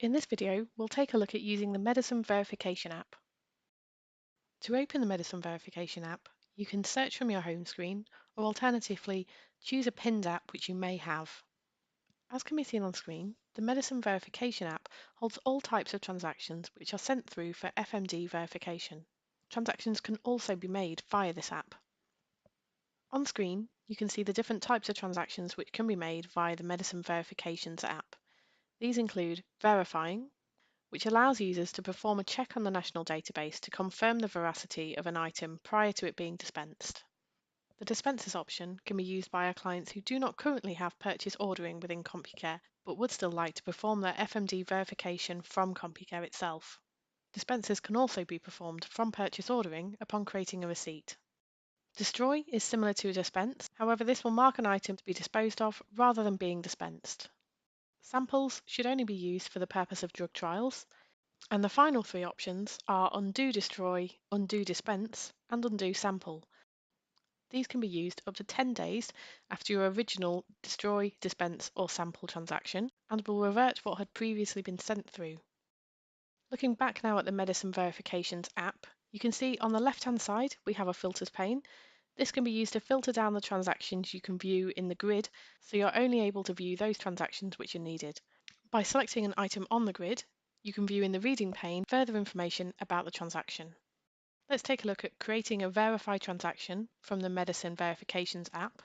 In this video, we'll take a look at using the Medicine Verification app. To open the Medicine Verification app, you can search from your home screen or alternatively choose a pinned app which you may have. As can be seen on screen, the Medicine Verification app holds all types of transactions which are sent through for FMD verification. Transactions can also be made via this app. On screen, you can see the different types of transactions which can be made via the Medicine Verifications app. These include verifying, which allows users to perform a check on the national database to confirm the veracity of an item prior to it being dispensed. The dispenses option can be used by our clients who do not currently have purchase ordering within Compucare, but would still like to perform their FMD verification from Compucare itself. Dispenses can also be performed from purchase ordering upon creating a receipt. Destroy is similar to a dispense, however this will mark an item to be disposed of rather than being dispensed. Samples should only be used for the purpose of drug trials, and the final three options are undo destroy, undo dispense, and undo sample. These can be used up to 10 days after your original destroy, dispense, or sample transaction and will revert what had previously been sent through. Looking back now at the Medicine Verifications app, you can see on the left-hand side we have a filters pane. This can be used to filter down the transactions you can view in the grid, so you're only able to view those transactions which are needed. By selecting an item on the grid, you can view in the reading pane further information about the transaction. Let's take a look at creating a verified transaction from the Medicine Verifications app.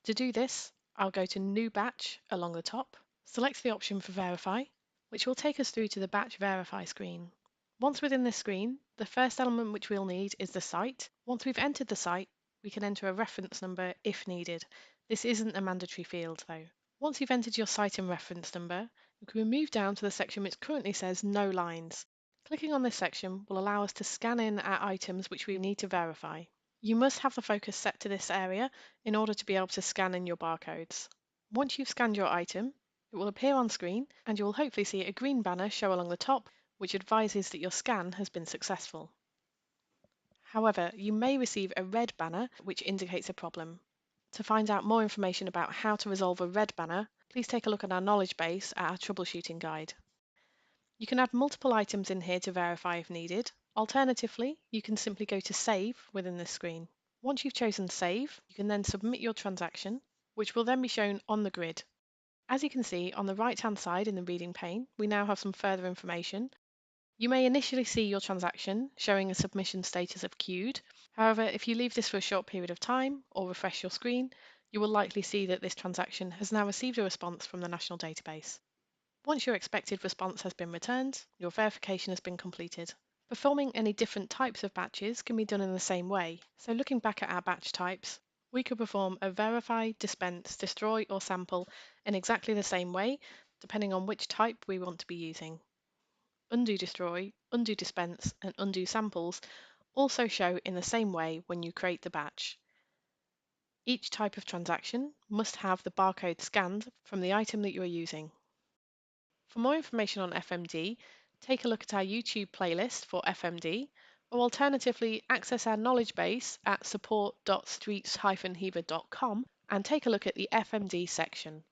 To do this, I'll go to New Batch along the top, select the option for Verify, which will take us through to the Batch Verify screen. Once within this screen, the first element which we'll need is the site. Once we've entered the site, we can enter a reference number if needed. This isn't a mandatory field though. Once you've entered your site and reference number, you can move down to the section which currently says No Lines. Clicking on this section will allow us to scan in our items which we need to verify. You must have the focus set to this area in order to be able to scan in your barcodes. Once you've scanned your item, it will appear on screen and you will hopefully see a green banner show along the top which advises that your scan has been successful. However, you may receive a red banner which indicates a problem. To find out more information about how to resolve a red banner, please take a look at our knowledge base at our troubleshooting guide. You can add multiple items in here to verify if needed. Alternatively, you can simply go to Save within this screen. Once you've chosen Save, you can then submit your transaction, which will then be shown on the grid. As you can see on the right-hand side in the reading pane, we now have some further information. You may initially see your transaction showing a submission status of queued. However, if you leave this for a short period of time or refresh your screen, you will likely see that this transaction has now received a response from the national database. Once your expected response has been returned, your verification has been completed. Performing any different types of batches can be done in the same way. So looking back at our batch types, we could perform a verify, dispense, destroy or sample in exactly the same way, depending on which type we want to be using. Undo destroy, undo dispense, and undo samples also show in the same way when you create the batch. Each type of transaction must have the barcode scanned from the item that you are using. For more information on FMD, take a look at our YouTube playlist for FMD, or alternatively access our knowledge base at support.streets-heaver.com and take a look at the FMD section.